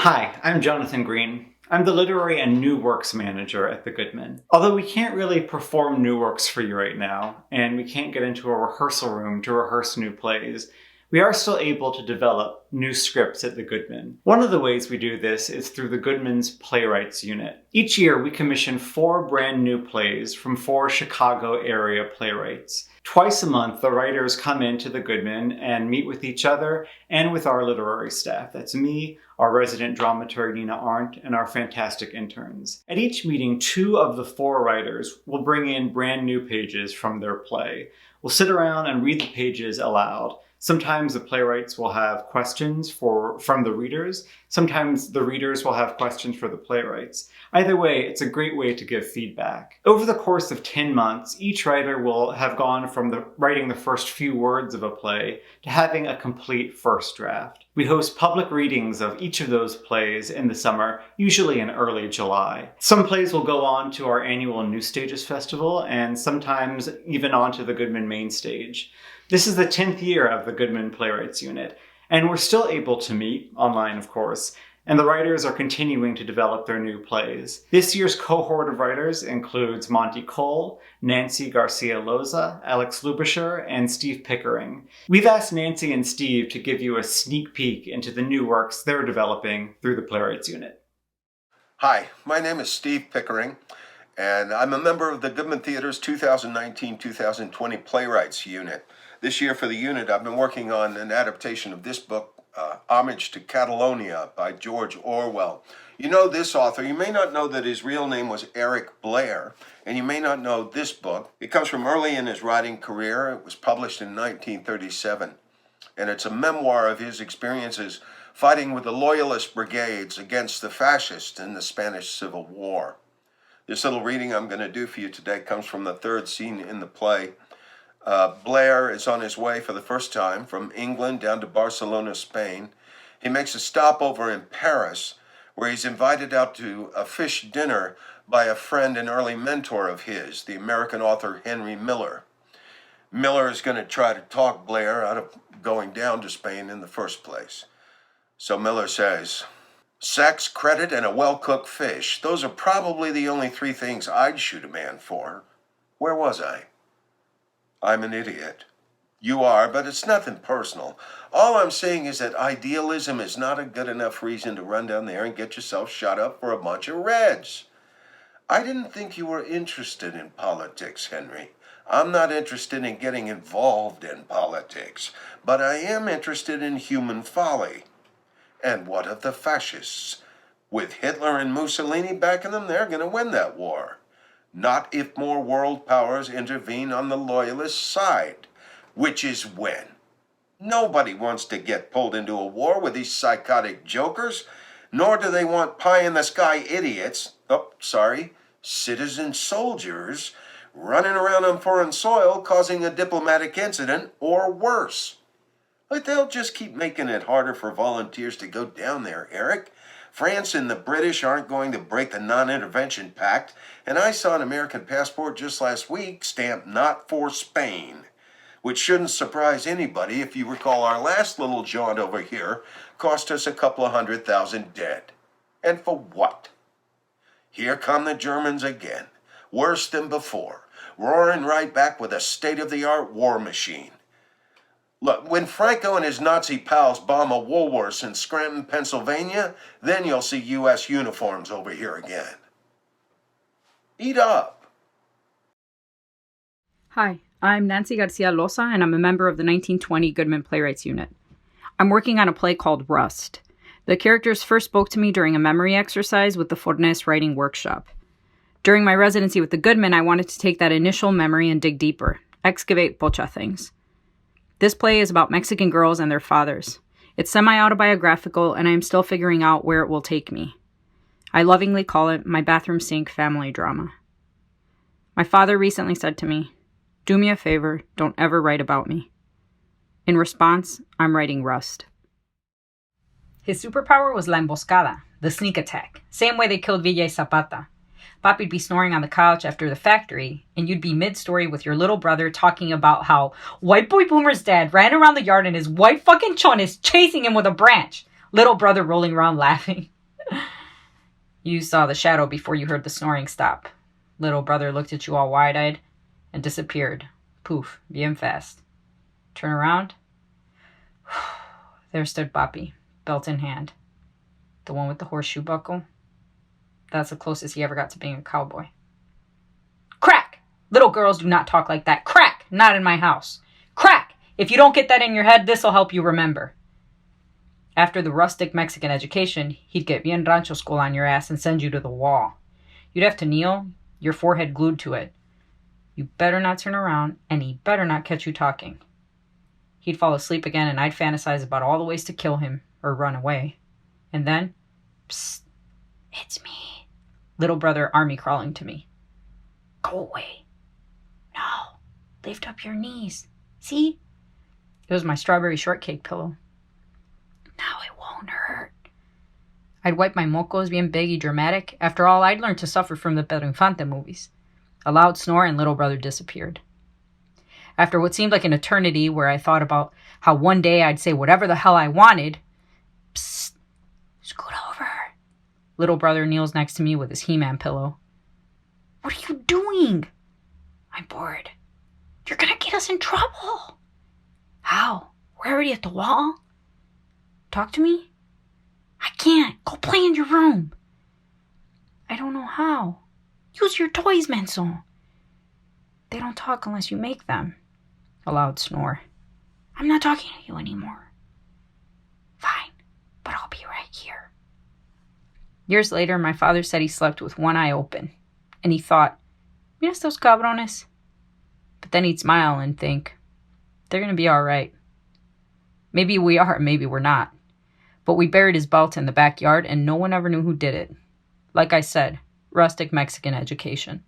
Hi, I'm Jonathan Green. I'm the Literary and New Works Manager at the Goodman. Although we can't really perform new works for you right now, and we can't get into a rehearsal room to rehearse new plays, we are still able to develop new scripts at the Goodman. One of the ways we do this is through the Goodman's Playwrights Unit. Each year we commission 4 brand new plays from 4 Chicago area playwrights. Twice a month, the writers come into the Goodman and meet with each other and with our literary staff. That's me, our resident dramaturg Nina Arndt, and our fantastic interns. At each meeting, 2 of the 4 writers will bring in brand new pages from their play. We'll sit around and read the pages aloud. Sometimes the playwrights will have questions from the readers. Sometimes the readers will have questions for the playwrights. Either way, it's a great way to give feedback. Over the course of 10 months, each writer will have gone from writing the first few words of a play to having a complete first draft. We host public readings of each of those plays in the summer, usually in early July. Some plays will go on to our annual New Stages Festival, and sometimes even onto the Goodman main stage. This is the 10th year of the Goodman Playwrights Unit, and we're still able to meet, online of course, and the writers are continuing to develop their new plays. This year's cohort of writers includes Monty Cole, Nancy Garcia Loza, Alex Lubisher, and Steve Pickering. We've asked Nancy and Steve to give you a sneak peek into the new works they're developing through the Playwrights Unit. Hi, my name is Steve Pickering, and I'm a member of the Goodman Theater's 2019-2020 Playwrights Unit. This year for the unit, I've been working on an adaptation of this book, Homage to Catalonia by George Orwell. You know this author. You may not know that his real name was Eric Blair, and you may not know this book. It comes from early in his writing career. It was published in 1937, and it's a memoir of his experiences fighting with the Loyalist brigades against the fascists in the Spanish Civil War. This little reading I'm going to do for you today comes from the 3rd scene in the play. Blair is on his way for the first time from England down to Barcelona, Spain. He makes a stopover in Paris, where he's invited out to a fish dinner by a friend and early mentor of his, the American author Henry Miller. Miller is going to try to talk Blair out of going down to Spain in the first place. So Miller says, "Sex, credit, and a well-cooked fish. Those are probably the only 3 things I'd shoot a man for. Where was I? I'm an idiot. You are, but it's nothing personal. All I'm saying is that idealism is not a good enough reason to run down there and get yourself shot up for a bunch of Reds. I didn't think you were interested in politics, Henry. I'm not interested in getting involved in politics, but I am interested in human folly. And what of the fascists? With Hitler and Mussolini backing them, they're going to win that war. Not if more world powers intervene on the loyalist side, which is when. Nobody wants to get pulled into a war with these psychotic jokers, nor do they want pie-in-the-sky idiots, citizen soldiers, running around on foreign soil causing a diplomatic incident or worse. But they'll just keep making it harder for volunteers to go down there, Eric. France and the British aren't going to break the non-intervention pact, and I saw an American passport just last week stamped not for Spain, which shouldn't surprise anybody if you recall our last little jaunt over here cost us a couple of 100,000 dead. And for what? Here come the Germans again, worse than before, roaring right back with a state-of-the-art war machine. Look, when Franco and his Nazi pals bomb a Woolworths in Scranton, Pennsylvania, then you'll see U.S. uniforms over here again. Eat up. Hi, I'm Nancy Garcia Loza, and I'm a member of the 1920 Goodman Playwrights Unit. I'm working on a play called Rust. The characters first spoke to me during a memory exercise with the Fornes writing workshop. During my residency with the Goodman, I wanted to take that initial memory and dig deeper, excavate pocha things. This play is about Mexican girls and their fathers. It's semi-autobiographical, and I am still figuring out where it will take me. I lovingly call it my bathroom sink family drama. My father recently said to me, "Do me a favor, don't ever write about me." In response, I'm writing Rust. His superpower was la emboscada, the sneak attack, same way they killed Villa y Zapata. Papi'd be snoring on the couch after the factory, and you'd be mid-story with your little brother talking about how White Boy Boomer's dad ran around the yard and his white fucking chon is chasing him with a branch. Little brother rolling around laughing. You saw the shadow before you heard the snoring stop. Little brother looked at you all wide-eyed and disappeared. Poof, bien fast. Turn around. There stood Papi, belt in hand. The one with the horseshoe buckle. That's the closest he ever got to being a cowboy. Crack! Little girls do not talk like that. Crack! Not in my house. Crack! If you don't get that in your head, this'll help you remember. After the rustic Mexican education, he'd get bien rancho school on your ass and send you to the wall. You'd have to kneel, your forehead glued to it. You better not turn around, and he better not catch you talking. He'd fall asleep again, and I'd fantasize about all the ways to kill him or run away. And then, psst, it's me. Little brother army crawling to me. Go away. No, lift up your knees. See? It was my strawberry shortcake pillow. Now it won't hurt. I'd wipe my mocos bien big y dramatic. After all, I'd learned to suffer from the Pedro Infante movies. A loud snore and little brother disappeared. After what seemed like an eternity where I thought about how one day I'd say whatever the hell I wanted, psst, scoot over. Little brother kneels next to me with his He-Man pillow. What are you doing? I'm bored. You're gonna get us in trouble. How? We're already at the wall? Talk to me? I can't. Go play in your room. I don't know how. Use your toys, Menso. They don't talk unless you make them. A loud snore. I'm not talking to you anymore. Fine, but I'll be right here. Years later, my father said he slept with one eye open, and he thought, mira estos cabrones. But then he'd smile and think, they're going to be all right. Maybe we are, maybe we're not. But we buried his belt in the backyard, and no one ever knew who did it. Like I said, rustic Mexican education.